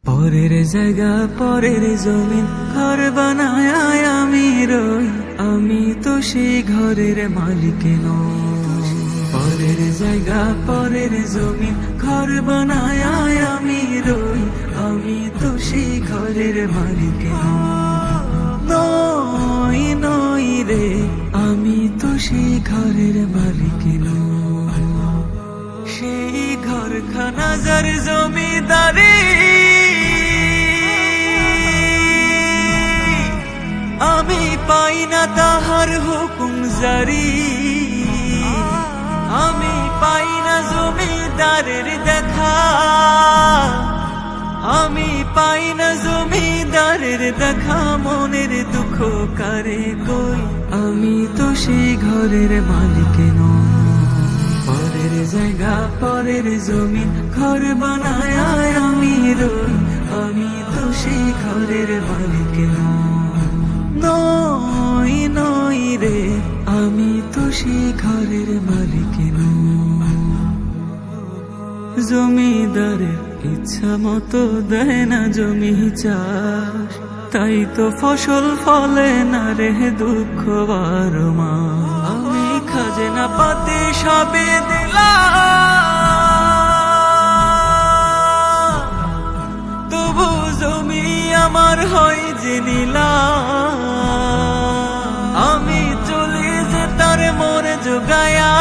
পরের জায়গা পরের জমিন ঘর বানায় আমি রই, আমি তো সেই ঘরের মালিক নই। পরের জায়গা পরের জমিন ঘর বানায় আমি রই, আমি তো সেই ঘরের মালিক নই। নই রে, আমি তো সেই ঘরের মালিক নই। সেই ঘরখানা যার জমিদারি, আমি পাই না তাহার হুকুম জারি। আমি পাই না জমিদারের দেখা, আমি পাই না জমিদারের দেখা। মনের দুঃখ কারে কই, আমি তো সেই ঘরের মালিক নই। পরের জায়গা পরের জমিন ঘর বানায় আমি রই, আমি তো সেই ঘরের মালিক নই। নই রে, আমি তো সেই ঘরের মালিক নই। জমিদারের ইচ্ছা মতো দেয় না জমি চাষ, তাই তো ফসল ফলে না রে দুঃখ বারো মাস। আমি খাজনা পাতি সবে দিলাম, তবু জমি আমার হয় যে নীলাম। আমি চলে যে তার মন জোগায়া,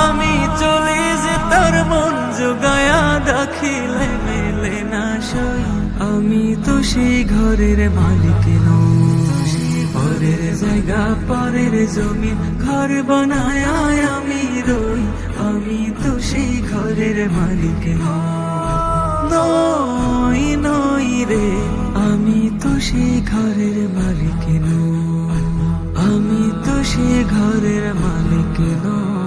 আমি চলে যে তার মন জোগায়া। দাখিলে মেলে না সই, আমি তো সেই ঘরের মালিক নই। পরের জায়গা পরের জমিন ঘর বানায় আমি রই, আমি তো সেই ঘরের মালিক নই। নই রে, আমি তো সেই ঘরের মালিক নই, আমি তো সেই ঘরের মালিক নই।